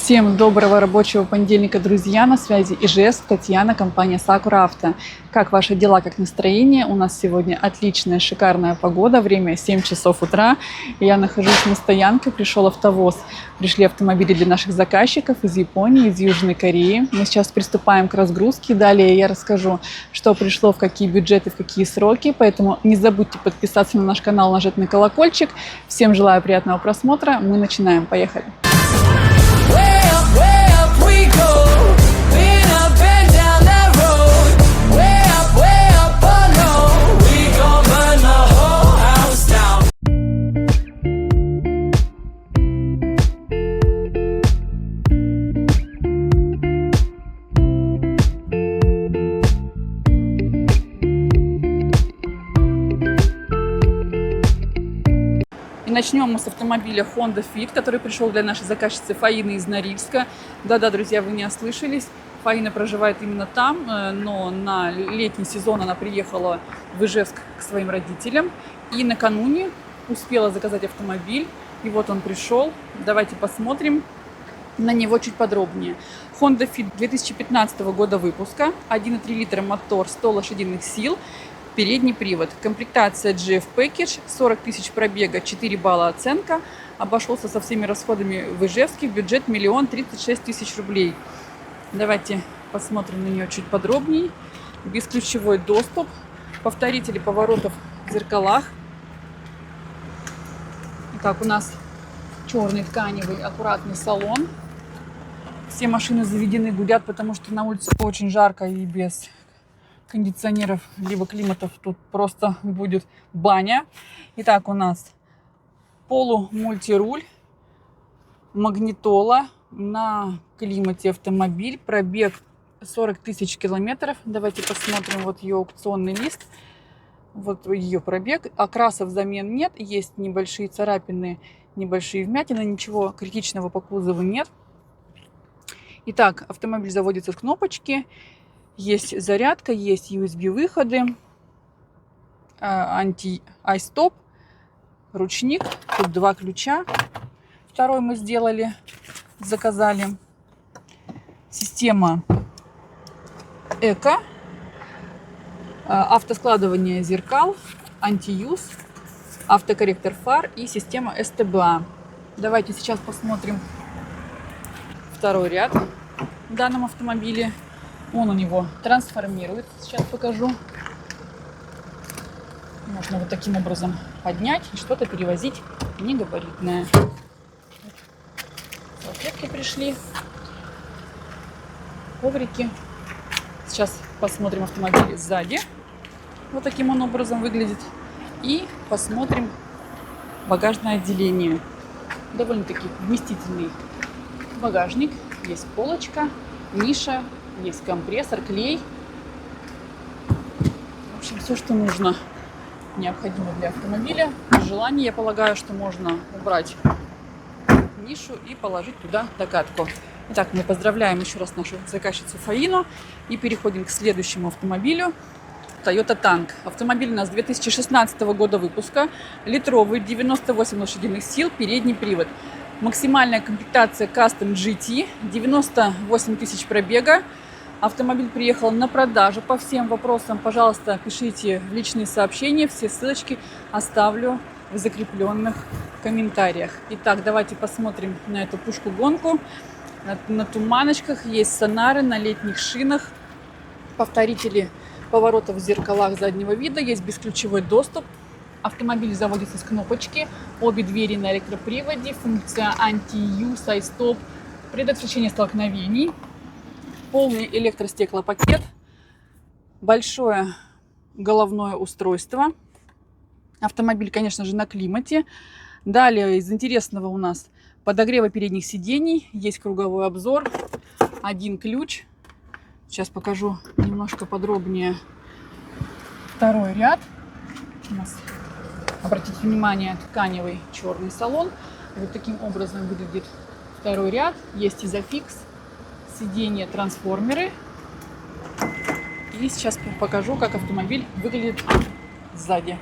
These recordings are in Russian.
Всем доброго рабочего понедельника, друзья! На связи Ижевск, Татьяна, компания Сакура Авто. Как ваши дела, как настроение? У нас сегодня отличная, шикарная погода. Время 7 часов утра. Я нахожусь на стоянке, пришел автовоз. Пришли автомобили для наших заказчиков из Японии, из Южной Кореи. Мы сейчас приступаем к разгрузке. Далее я расскажу, что пришло, в какие бюджеты, в какие сроки. Поэтому не забудьте подписаться на наш канал, нажать на колокольчик. Всем желаю приятного просмотра. Мы начинаем. Поехали! Way up we go, been up and down that road. Way up, oh no, we gon' burn the whole house down. И начнем мы с автомобиля Honda Fit, который пришел для нашей заказчицы Фаины из Норильска. Да-да, друзья, вы не ослышались. Фаина проживает именно там, но на летний сезон она приехала в Ижевск к своим родителям. И накануне успела заказать автомобиль. И вот он пришел. Давайте посмотрим на него чуть подробнее. Honda Fit 2015 года выпуска. 1,3 литра мотор, 100 лошадиных сил. Передний привод. Комплектация GF Package, 40 тысяч пробега, 4 балла оценка. Обошелся со всеми расходами в Ижевске. Бюджет 1 036 000 рублей. Давайте посмотрим на нее чуть подробнее. Бесключевой доступ. Повторители поворотов в зеркалах. Итак, у нас черный тканевый аккуратный салон. Все машины заведены, гудят, потому что на улице очень жарко и без кондиционеров либо климатов тут просто будет баня. Итак, у нас полумультируль, магнитола, на климате автомобиль, пробег 40 тысяч километров. Давайте посмотрим вот ее аукционный лист. Вот ее пробег. Окрасов взамен нет, есть небольшие царапины, небольшие вмятины, ничего критичного по кузову нет. Итак, автомобиль заводится с кнопочки. Есть зарядка, есть USB-выходы, анти-айстоп, ручник. Тут 2 ключа. Второй мы сделали, заказали. Система эко, автоскладывание зеркал, антиюз, автокорректор фар и система СТБА. Давайте сейчас посмотрим второй ряд в данном автомобиле. Он у него трансформирует. Сейчас покажу. Можно вот таким образом поднять и что-то перевозить негабаритное. Салфетки пришли. Коврики. Сейчас посмотрим автомобиль сзади. Вот таким он образом выглядит. И посмотрим багажное отделение. Довольно-таки вместительный багажник. Есть полочка, ниша. Есть компрессор, клей. В общем, все, что нужно, необходимо для автомобиля. При желании, я полагаю, что можно убрать нишу и положить туда докатку. Итак, мы поздравляем еще раз нашу заказчицу Фаину и переходим к следующему автомобилю. Toyota Tank. Автомобиль у нас 2016 года выпуска. Литровый, 98 лошадиных сил, передний привод. Максимальная комплектация Custom GT, 98 тысяч пробега. Автомобиль приехал на продажу. По всем вопросам, пожалуйста, пишите в личные сообщения. Все ссылочки оставлю в закрепленных комментариях. Итак, давайте посмотрим на эту пушку-гонку. На туманочках есть сонары, на летних шинах. Повторители поворотов в зеркалах заднего вида. Есть бесключевой доступ. Автомобиль заводится с кнопочки. Обе двери на электроприводе. Функция анти-юз, айстоп, предотвращение столкновений. Полный электростеклопакет, большое головное устройство. Автомобиль, конечно же, на климате. Далее из интересного у нас подогревы передних сидений. Есть круговой обзор, 1 ключ. Сейчас покажу немножко подробнее второй ряд. У нас, обратите внимание, тканевый черный салон. Вот таким образом выглядит второй ряд. Есть изофикс. Сиденья, трансформеры. И сейчас покажу, как автомобиль выглядит сзади.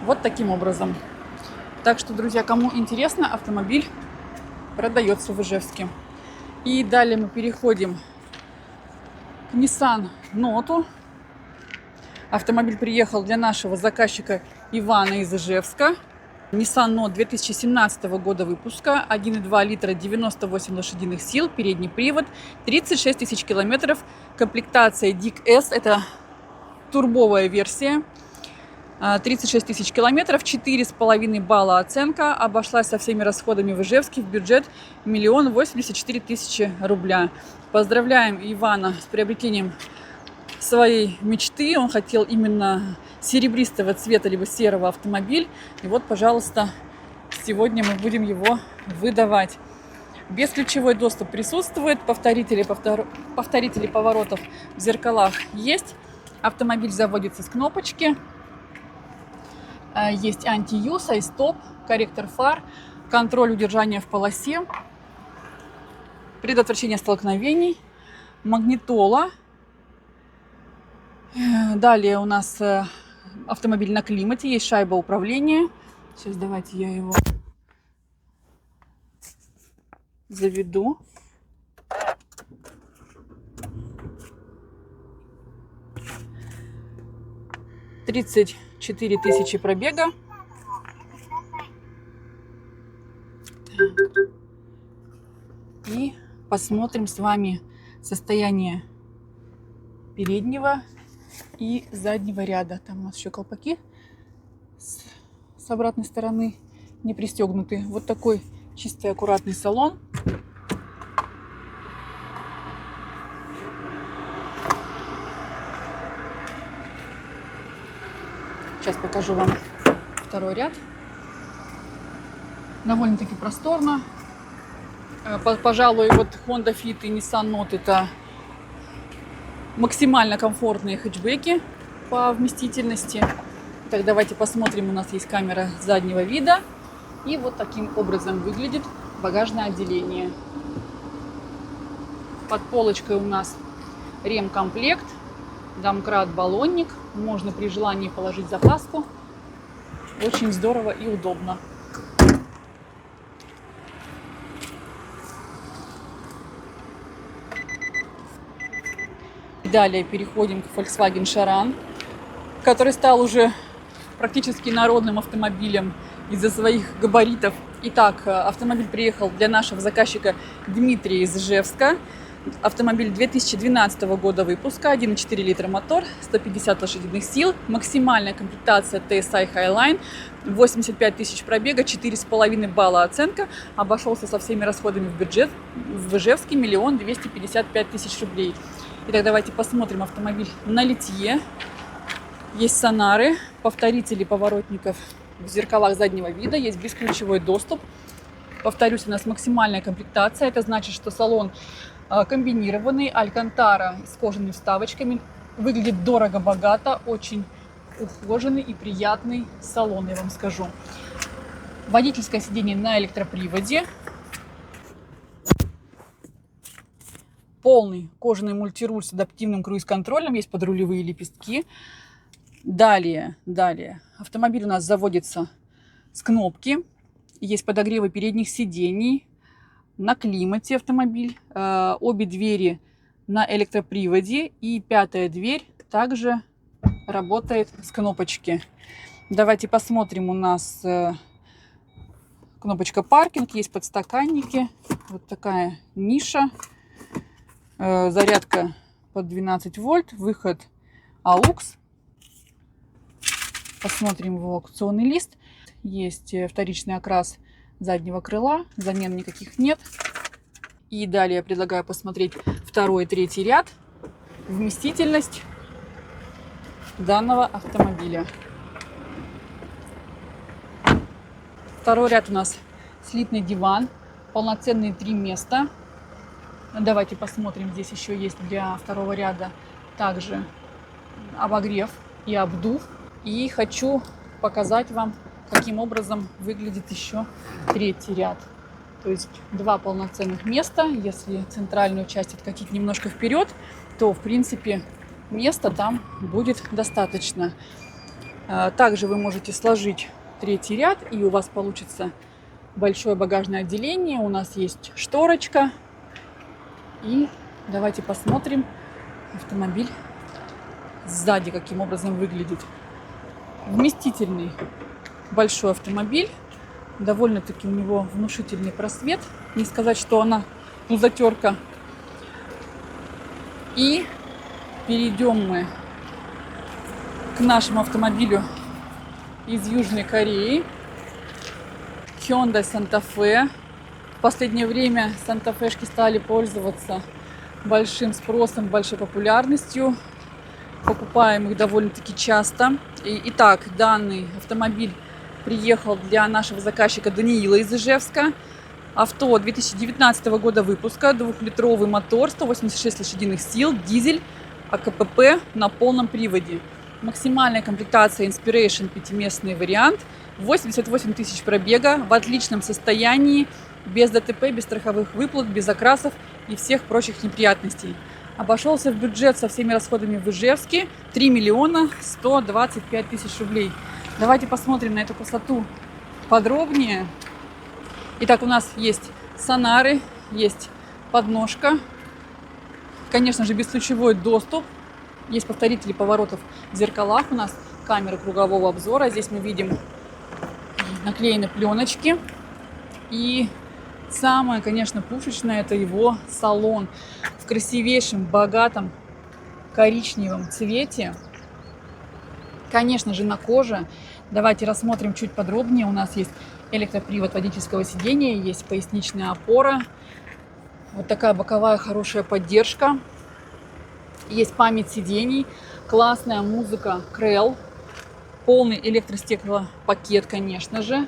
Вот таким образом. Так что, друзья, кому интересно, автомобиль продается в Ижевске. И далее мы переходим к Nissan Note. Автомобиль приехал для нашего заказчика Ивана из Ижевска. Nissan Note 2017 года выпуска, 1,2 литра, 98 лошадиных сил, передний привод, 36 тысяч километров, комплектация DIC S, это турбовая версия, 36 тысяч километров, 4,5 балла оценка, обошлась со всеми расходами в Ижевске в бюджет 1 084 000 рубля. Поздравляем Ивана с приобретением своей мечты. Он хотел именно серебристого цвета либо серого автомобиль. И вот, пожалуйста, сегодня мы будем его выдавать. Бесключевой доступ присутствует, повторители поворотов в зеркалах есть. Автомобиль заводится с кнопочки. Есть анти-юз, ай-стоп, корректор фар, контроль удержания в полосе, предотвращение столкновений, магнитола. Далее у нас автомобиль на климате, есть шайба управления. Сейчас давайте я его заведу. $34 000 пробега. И посмотрим с вами состояние переднего и заднего ряда. Там у нас еще колпаки с обратной стороны не пристегнуты. Вот такой чистый аккуратный салон. Сейчас покажу вам второй ряд. Довольно-таки просторно. Пожалуй, вот Honda Fit и Nissan Note это максимально комфортные хэтчбеки по вместительности. Так, давайте посмотрим. У нас есть камера заднего вида. И вот таким образом выглядит багажное отделение. Под полочкой у нас ремкомплект, домкрат, баллонник. Можно при желании положить запаску. Очень здорово и удобно. Далее переходим к Volkswagen Charan, который стал уже практически народным автомобилем из-за своих габаритов. Итак, автомобиль приехал для нашего заказчика Дмитрия из Ижевска. Автомобиль 2012 года выпуска, 1,4 литра мотор, 150 лошадиных сил, максимальная комплектация TSI Highline, 85 тысяч пробега, 4,5 балла оценка, обошелся со всеми расходами в бюджет в Ижевске 1 255 000 рублей. Итак, давайте посмотрим автомобиль на литье. Есть сонары, повторители поворотников в зеркалах заднего вида, есть бесключевой доступ. Повторюсь, у нас максимальная комплектация, это значит, что салон комбинированный, алькантара с кожаными вставочками. Выглядит дорого-богато, очень ухоженный и приятный салон, я вам скажу. Водительское сиденье на электроприводе. Полный кожаный мультируль с адаптивным круиз-контролем, есть подрулевые лепестки. Далее, автомобиль у нас заводится с кнопки. Есть подогревы передних сидений. На климате автомобиль. Обе двери на электроприводе. И пятая дверь также работает с кнопочки. Давайте посмотрим. У нас кнопочка паркинг. Есть подстаканники. Вот такая ниша. Зарядка под 12 вольт. Выход AUX. Посмотрим его аукционный лист. Есть вторичный окрас заднего крыла, замен никаких нет. И далее я предлагаю посмотреть второй и третий ряд. Вместительность данного автомобиля. Второй ряд у нас слитный диван, полноценные 3 места. Давайте посмотрим, здесь еще есть для второго ряда также обогрев и обдув. И хочу показать вам, каким образом выглядит еще третий ряд. То есть 2 полноценных места. Если центральную часть откатить немножко вперед, то в принципе места там будет достаточно. Также вы можете сложить третий ряд, и у вас получится большое багажное отделение. У нас есть шторочка. И давайте посмотрим автомобиль сзади, каким образом выглядит. Вместительный большой автомобиль. Довольно-таки у него внушительный просвет. Не сказать, что она пузатерка. И перейдем мы к нашему автомобилю из Южной Кореи. Hyundai Santa Fe. В последнее время Санта-Фешки стали пользоваться большим спросом, большой популярностью. Покупаем их довольно-таки часто. Итак, данный автомобиль приехал для нашего заказчика Даниила из Ижевска. Авто 2019 года выпуска, 2-литровый мотор, 186 лошадиных сил, дизель, АКПП на полном приводе. Максимальная комплектация Inspiration, 5-местный вариант, 88 тысяч пробега, в отличном состоянии, без ДТП, без страховых выплат, без окрасов и всех прочих неприятностей. Обошелся в бюджет со всеми расходами в Ижевске 3 миллиона 125 тысяч рублей. Давайте посмотрим на эту красоту подробнее. Итак, у нас есть сонары, есть подножка, конечно же, бесключевой доступ, есть повторители поворотов в зеркалах, у нас камеры кругового обзора, здесь мы видим наклеены пленочки. И самое, конечно, пушечное — это его салон в красивейшем, богатом коричневом цвете. Конечно же, на коже. Давайте рассмотрим чуть подробнее. У нас есть электропривод водительского сидения, есть поясничная опора. Вот такая боковая хорошая поддержка. Есть память сидений, классная музыка Крell, полный электростеклопакет, конечно же.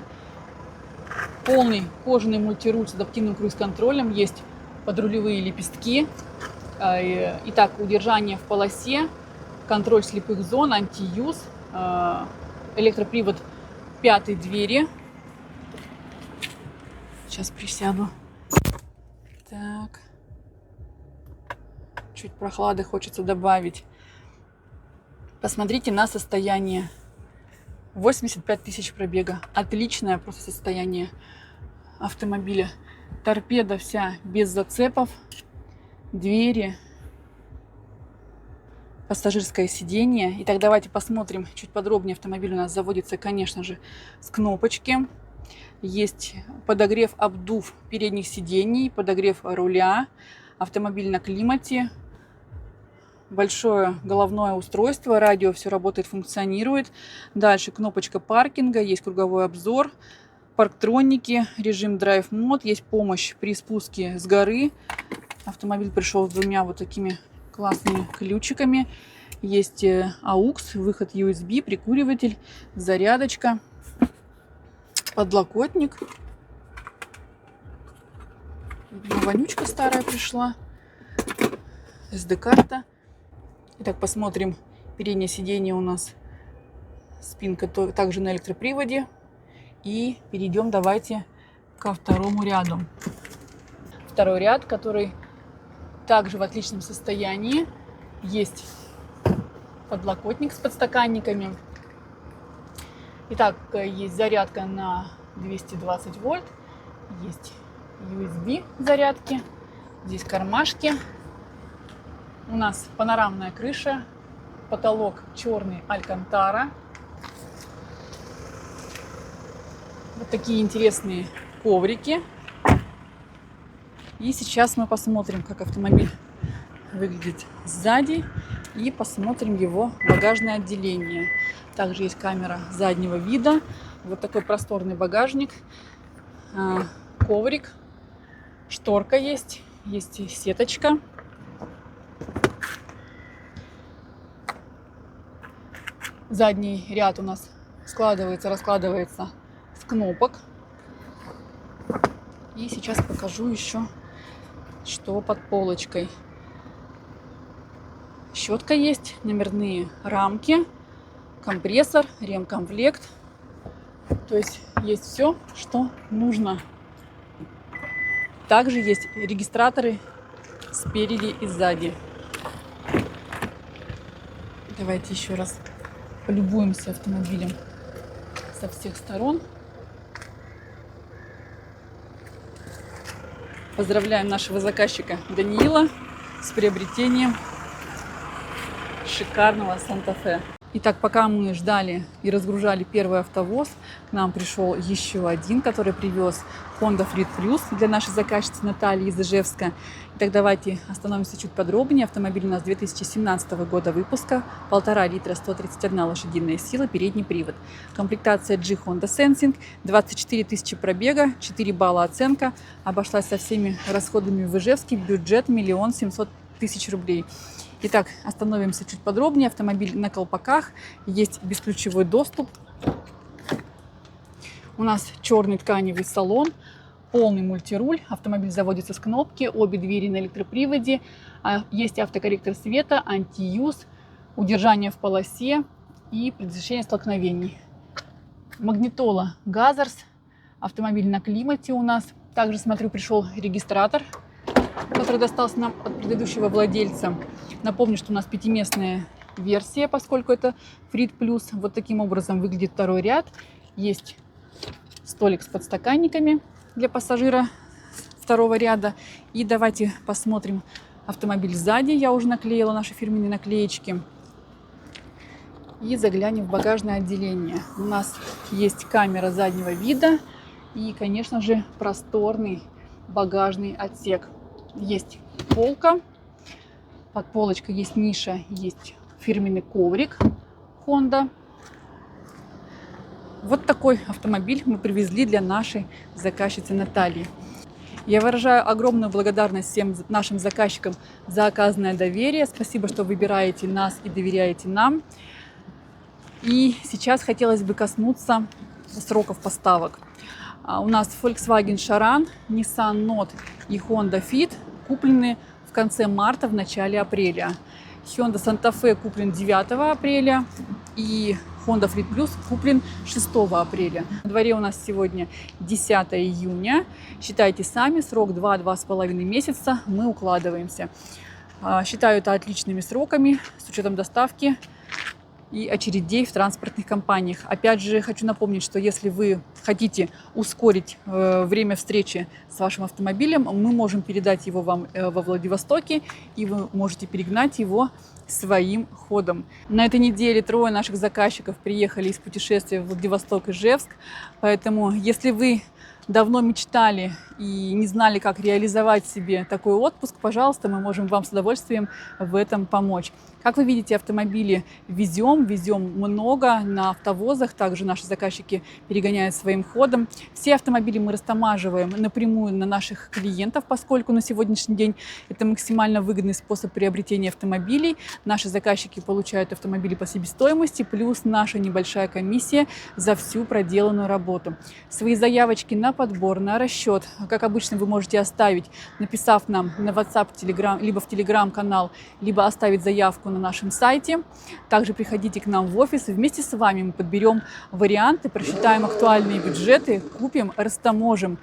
Полный кожаный мультируль с адаптивным круиз-контролем. Есть подрулевые лепестки. Итак, удержание в полосе, контроль слепых зон, антиюз, электропривод пятой двери. Сейчас присяду. Так. Чуть прохлады хочется добавить. Посмотрите на состояние. 85 тысяч пробега. Отличное просто состояние автомобиля. Торпеда вся без зацепов. Двери. Пассажирское сиденье. Итак, давайте посмотрим чуть подробнее. Автомобиль у нас заводится, конечно же, с кнопочки. Есть подогрев, обдув передних сидений, подогрев руля. Автомобиль на климате. Большое головное устройство, радио все работает, функционирует. Дальше кнопочка паркинга, есть круговой обзор, парктроники, режим Drive Mode, есть помощь при спуске с горы. Автомобиль пришел с двумя вот такими классными ключиками. Есть AUX, выход USB, прикуриватель, зарядочка, подлокотник. Вонючка старая пришла, SD-карта. Итак, посмотрим. Переднее сиденье у нас, спинка также на электроприводе. И перейдем давайте ко второму ряду. Второй ряд, который также в отличном состоянии. Есть подлокотник с подстаканниками. Итак, есть зарядка на 220 вольт. Есть USB зарядки. Здесь кармашки. У нас панорамная крыша, потолок черный алькантара. Вот такие интересные коврики. И сейчас мы посмотрим, как автомобиль выглядит сзади. И посмотрим его багажное отделение. Также есть камера заднего вида. Вот такой просторный багажник. Коврик. Шторка есть. Есть сеточка. Задний ряд у нас складывается, раскладывается с кнопок. И сейчас покажу еще, что под полочкой. Щетка есть, номерные рамки, компрессор, ремкомплект. То есть есть все, что нужно. Также есть регистраторы спереди и сзади. Давайте еще раз полюбуемся автомобилем со всех сторон. Поздравляем нашего заказчика Даниила с приобретением шикарного Санта-Фе. Итак, пока мы ждали и разгружали первый автовоз, к нам пришел еще один, который привез Honda Freed Plus для нашей заказчицы Натальи из Ижевска. Итак, давайте остановимся чуть подробнее. Автомобиль у нас 2017 года выпуска, 1,5 литра, 131 лошадиная сила, передний привод. Комплектация G Honda Sensing, 24 тысячи пробега, 4 балла оценка. Обошлась со всеми расходами в Ижевске, бюджет 1 700 000 рублей. Итак, остановимся чуть подробнее. Автомобиль на колпаках, есть бесключевой доступ. У нас черный тканевый салон, полный мультируль. Автомобиль заводится с кнопки, обе двери на электроприводе. Есть автокорректор света, антиюз, удержание в полосе и предотвращение столкновений. Магнитола Газарс, автомобиль на климате у нас. Также, смотрю, пришел регистратор, который достался нам от предыдущего владельца. Напомню, что у нас 5-местная версия, поскольку это Freed Plus. Вот таким образом выглядит второй ряд. Есть столик с подстаканниками для пассажира второго ряда. И давайте посмотрим автомобиль сзади. Я уже наклеила наши фирменные наклеечки. И заглянем в багажное отделение. У нас есть камера заднего вида и, конечно же, просторный багажный отсек. Есть полка, под полочкой есть ниша, есть фирменный коврик Honda. Вот такой автомобиль мы привезли для нашей заказчицы Натальи. Я выражаю огромную благодарность всем нашим заказчикам за оказанное доверие. Спасибо, что выбираете нас и доверяете нам. И сейчас хотелось бы коснуться сроков поставок. У нас Volkswagen Charan, Nissan Note и Honda Fit куплены в конце марта, в начале апреля. Hyundai Santa Fe куплен 9 апреля и Honda Freed Plus куплен 6 апреля. На дворе у нас сегодня 10 июня. Считайте сами, срок 2-2,5 месяца, мы укладываемся. Считаю это отличными сроками с учетом доставки и очередей в транспортных компаниях. Опять же, хочу напомнить, что если вы хотите ускорить время встречи с вашим автомобилем, мы можем передать его вам во Владивостоке, и вы можете перегнать его своим ходом. На этой неделе 3 наших заказчиков приехали из путешествия в Владивосток и Ижевск, поэтому если вы давно мечтали и не знали, как реализовать себе такой отпуск, пожалуйста, мы можем вам с удовольствием в этом помочь. Как вы видите, автомобили везем много на автовозах. Также наши заказчики перегоняют своим ходом. Все автомобили мы растамаживаем напрямую на наших клиентов, поскольку на сегодняшний день это максимально выгодный способ приобретения автомобилей. Наши заказчики получают автомобили по себестоимости, плюс наша небольшая комиссия за всю проделанную работу. Свои заявочки на подбор, на расчет, как обычно, вы можете оставить, написав нам на WhatsApp, Telegram, либо в Telegram-канал, либо оставить заявку на нашем сайте. Также приходите к нам в офис, и вместе с вами мы подберем варианты, просчитаем актуальные бюджеты, купим, растаможим,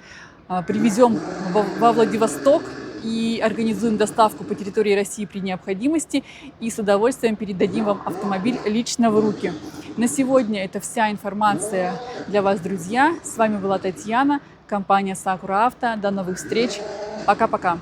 привезем во Владивосток и организуем доставку по территории России при необходимости, и с удовольствием передадим вам автомобиль лично в руки. На сегодня это вся информация для вас, друзья. С вами была Татьяна, компания Sakura Auto. До новых встреч. Пока-пока.